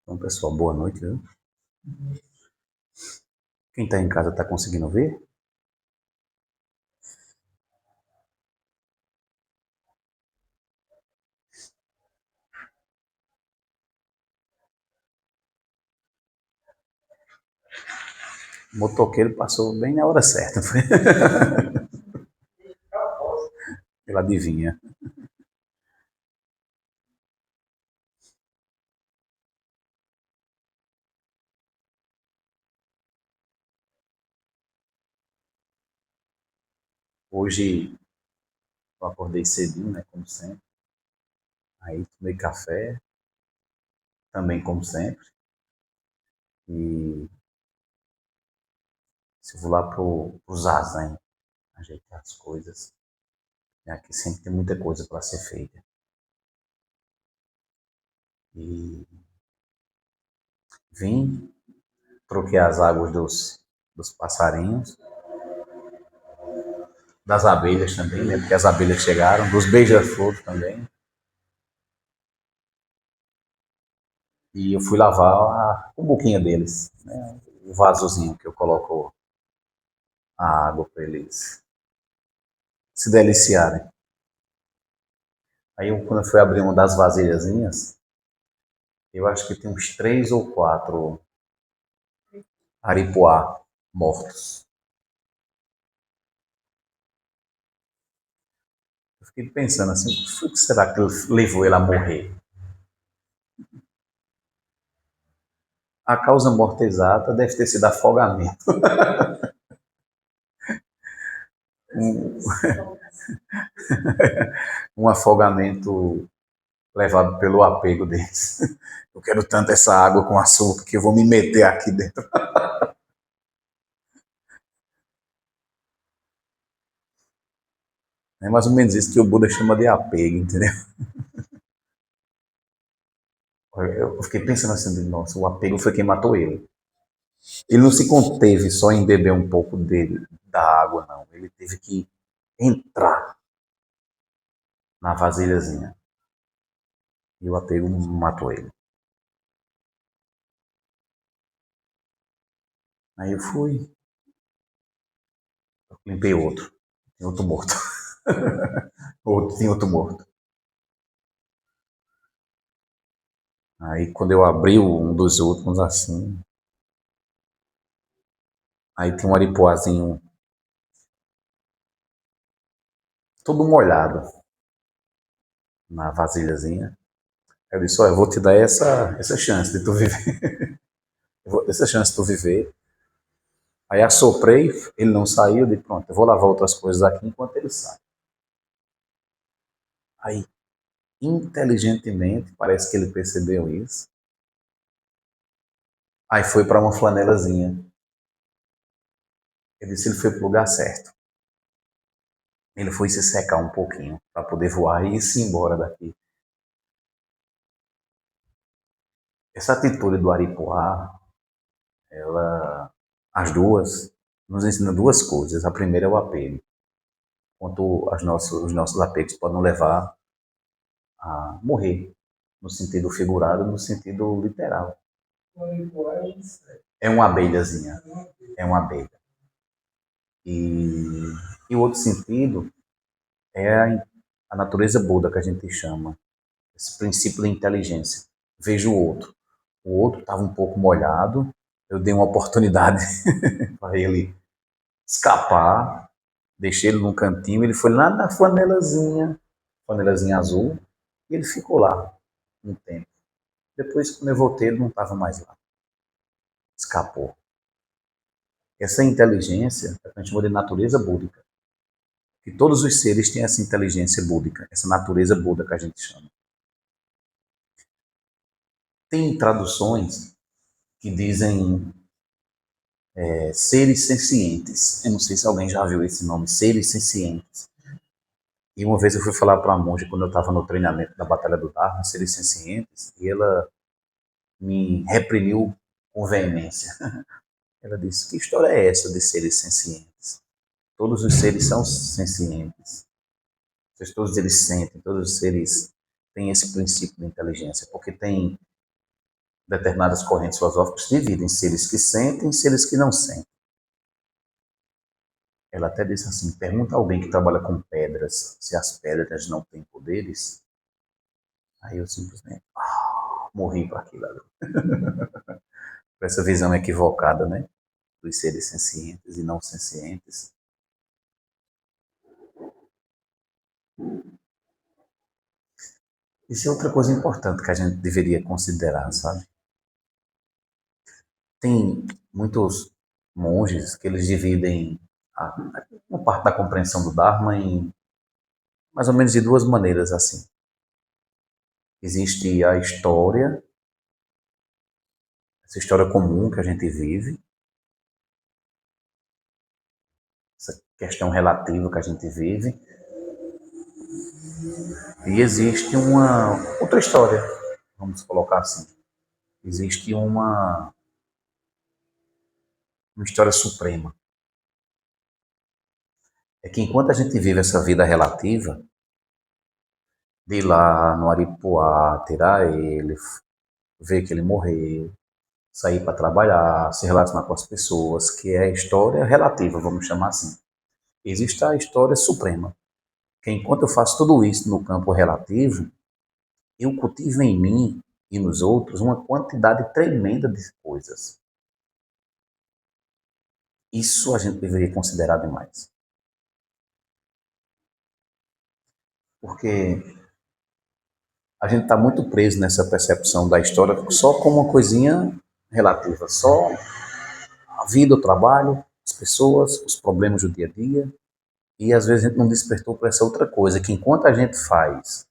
Então, pessoal, boa noite, viu? Quem está em casa está conseguindo ver? O motoqueiro passou bem na hora certa, foi? Ele adivinha. Hoje eu acordei cedinho, né, como sempre. Aí tomei café, também como sempre. E se eu vou lá pro Zazen, ajeitar as coisas. Aqui sempre tem muita coisa para ser feita. E vim, troquei as águas dos passarinhos, das abelhas também, né? Porque as abelhas chegaram, dos beija-flor também. E eu fui lavar a boquinha deles, né? O vasozinho que eu coloco a água para eles se deliciarem. Aí quando eu fui abrir uma das vasilhazinhas, eu acho que tem uns 3 ou 4 aripuá mortos. Eu fiquei pensando assim, o que será que levou ele a morrer? A causa morta exata deve ter sido afogamento. Um, um afogamento levado pelo apego deles. Eu quero tanto essa água com açúcar que eu vou me meter aqui dentro. É mais ou menos isso que o Buda chama de apego, entendeu? Eu fiquei pensando assim, nossa, o apego foi quem matou ele. Ele não se conteve só em beber um pouco dele, da água, não. Ele teve que entrar na vasilhazinha. E o apego matou ele. Aí eu fui, limpei outro. Tem outro morto. Tem outro morto. Aí quando eu abri um dos últimos assim, aí tem um aripuazinho todo molhado na vasilhazinha. Eu disse, olha, eu vou te dar essa chance de tu viver. Essa chance de tu viver. Aí assoprei, ele não saiu, de pronto, eu vou lavar outras coisas aqui enquanto ele sai. Aí, inteligentemente, parece que ele percebeu isso. Aí foi para uma flanelazinha. Ele disse que ele foi para o lugar certo. Ele foi se secar um pouquinho para poder voar e ir-se embora daqui. Essa atitude do Aripuá, ela, as duas, nos ensina duas coisas. A primeira é o apego. Quanto os nossos apegos podem levar a morrer, no sentido figurado, no sentido literal. É uma abelhazinha, é uma abelha. E, e o outro sentido é a natureza Buda que a gente chama, esse princípio da inteligência. Vejo o outro estava um pouco molhado, eu dei uma oportunidade para ele escapar, deixei ele num cantinho, ele foi lá na flanelazinha azul, e ele ficou lá um tempo. Depois, quando eu voltei, ele não estava mais lá, escapou. Essa inteligência a gente chama de natureza búdica. Que todos os seres têm essa inteligência búdica, essa natureza Buda que a gente chama. Tem traduções que dizem seres sencientes. Eu não sei se alguém já viu esse nome, seres sencientes. E uma vez eu fui falar para uma monja, quando eu estava no treinamento da Batalha do Dharma, seres sencientes, e ela me reprimiu com veemência. Ela disse, que história é essa de seres sencientes? Todos os seres são sencientes. Todos eles sentem, todos os seres têm esse princípio de inteligência, porque tem Determinadas correntes filosóficas dividem seres que sentem e seres que não sentem. Ela até disse assim, pergunta a alguém que trabalha com pedras se as pedras não têm poderes. Aí eu simplesmente morri para aquilo ali. Por essa visão equivocada, né? Dos seres sencientes e não sencientes. Isso é outra coisa importante que a gente deveria considerar, sabe? Tem muitos monges que eles dividem uma parte da compreensão do Dharma em mais ou menos de duas maneiras assim. Existe a história, essa história comum que a gente vive, essa questão relativa que a gente vive, e existe uma outra história, vamos colocar assim. Existe uma história suprema. É que enquanto a gente vive essa vida relativa, de ir lá no Aripuá, tirar ele, ver que ele morreu, sair para trabalhar, se relacionar com as pessoas, que é a história relativa, vamos chamar assim. Existe a história suprema, que enquanto eu faço tudo isso no campo relativo, eu cultivo em mim e nos outros uma quantidade tremenda de coisas. Isso a gente deveria considerar demais. Porque a gente está muito preso nessa percepção da história só como uma coisinha relativa, só a vida, o trabalho, as pessoas, os problemas do dia a dia, e às vezes a gente não despertou para essa outra coisa, que enquanto a gente faz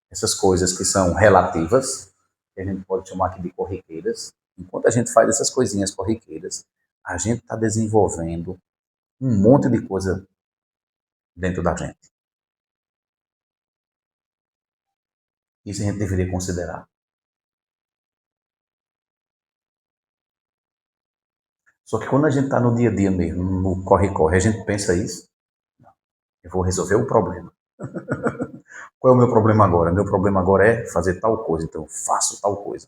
essas coisas que são relativas, que a gente pode chamar aqui de corriqueiras, enquanto a gente faz essas coisinhas corriqueiras, a gente está desenvolvendo um monte de coisa dentro da gente. Isso a gente deveria considerar. Só que quando a gente está no dia a dia mesmo, no corre-corre, a gente pensa isso, eu vou resolver o problema. Qual é o meu problema agora? Meu problema agora é fazer tal coisa, então eu faço tal coisa.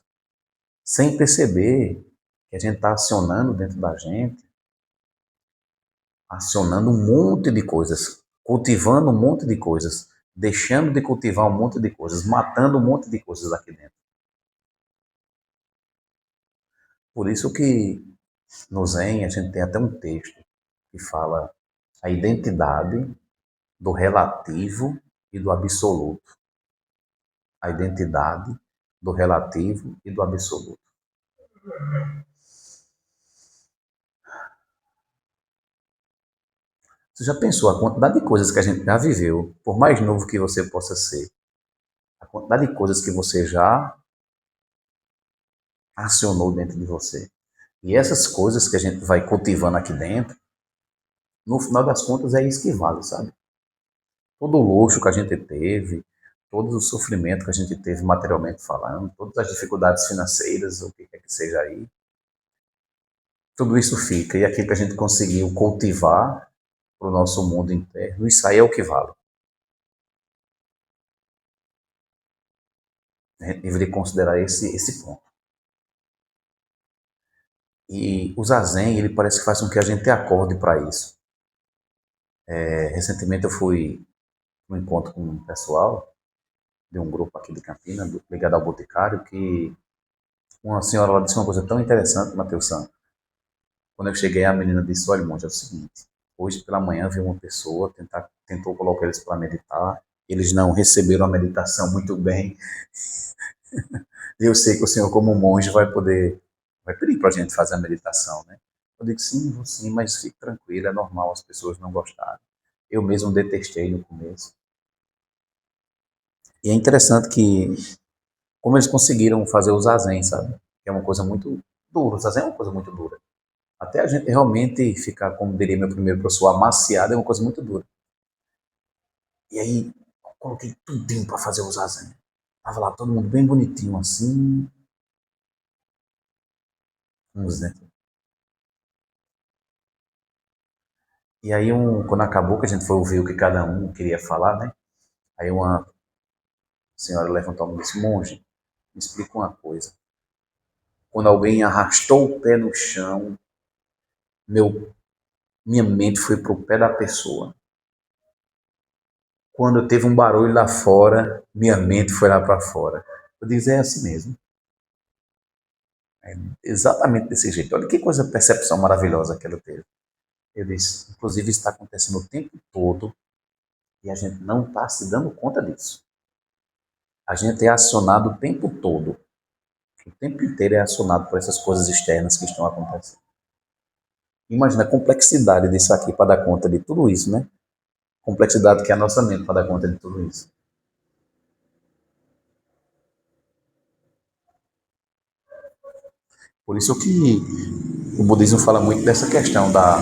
Sem perceber que a gente está acionando dentro da gente, acionando um monte de coisas, cultivando um monte de coisas, deixando de cultivar um monte de coisas, matando um monte de coisas aqui dentro. Por isso que no Zen a gente tem até um texto que fala a identidade do relativo e do absoluto. A identidade do relativo e do absoluto. Você já pensou a quantidade de coisas que a gente já viveu, por mais novo que você possa ser, a quantidade de coisas que você já acionou dentro de você? E essas coisas que a gente vai cultivando aqui dentro, no final das contas é isso que vale, sabe? Todo o luxo que a gente teve, todo o sofrimento que a gente teve materialmente falando, todas as dificuldades financeiras, o que quer que seja aí, tudo isso fica. E aquilo que a gente conseguiu cultivar para o nosso mundo interno, isso aí é o que vale. A gente deveria considerar esse ponto. E o Zazen, ele parece que faz com que a gente acorde para isso. Recentemente eu fui num encontro com um pessoal de um grupo aqui de Campina, ligado ao Boticário, que uma senhora lá disse uma coisa tão interessante, Matheus Santos. Quando eu cheguei, a menina disse, olha, monge, é o seguinte, hoje pela manhã veio uma pessoa, tentou colocar eles para meditar, eles não receberam a meditação muito bem, e eu sei que o senhor como monge vai pedir para a gente fazer a meditação, né? Eu digo, sim, vou sim, mas fique tranquilo, é normal as pessoas não gostarem. Eu mesmo detestei no começo. E é interessante que, como eles conseguiram fazer o zazen, sabe? Que é uma coisa muito dura, o zazen é uma coisa muito dura. Até a gente realmente ficar, como diria meu primeiro professor, amaciado é uma coisa muito dura. E aí, eu coloquei tudinho para fazer o zazen. Tava lá todo mundo bem bonitinho assim. Vamos dizer. E aí, quando acabou, que a gente foi ouvir o que cada um queria falar, né? Aí uma senhora levantou e disse, monge, me explica uma coisa. Quando alguém arrastou o pé no chão, minha mente foi para o pé da pessoa. Quando teve um barulho lá fora, minha mente foi lá para fora. Eu disse, é assim mesmo. É exatamente desse jeito. Olha que coisa, percepção maravilhosa que ela teve. Eu disse, inclusive está acontecendo o tempo todo e a gente não está se dando conta disso. A gente é acionado o tempo todo. O tempo inteiro é acionado por essas coisas externas que estão acontecendo. Imagina a complexidade disso aqui para dar conta de tudo isso, né? Complexidade que é a nossa mente para dar conta de tudo isso. Por isso que o budismo fala muito dessa questão da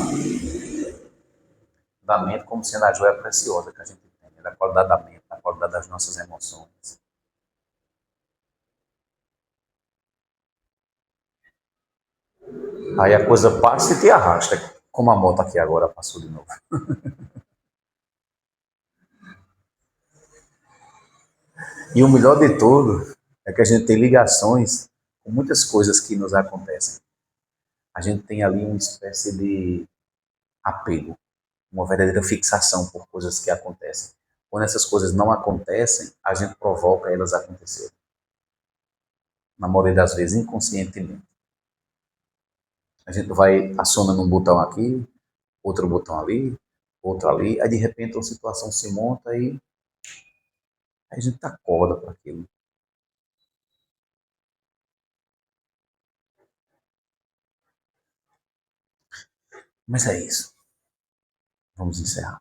mente como sendo a joia preciosa que a gente tem, né? Da qualidade da mente, da qualidade das nossas emoções. Aí a coisa passa e te arrasta, como a moto aqui agora passou de novo. E o melhor de tudo é que a gente tem ligações com muitas coisas que nos acontecem. A gente tem ali uma espécie de apego, uma verdadeira fixação por coisas que acontecem. Quando essas coisas não acontecem, a gente provoca elas acontecerem. Na maioria das vezes, inconscientemente. A gente vai acionando um botão aqui, outro botão ali, outro ali, aí de repente uma situação se monta e a gente acorda para aquilo. Mas é isso. Vamos encerrar.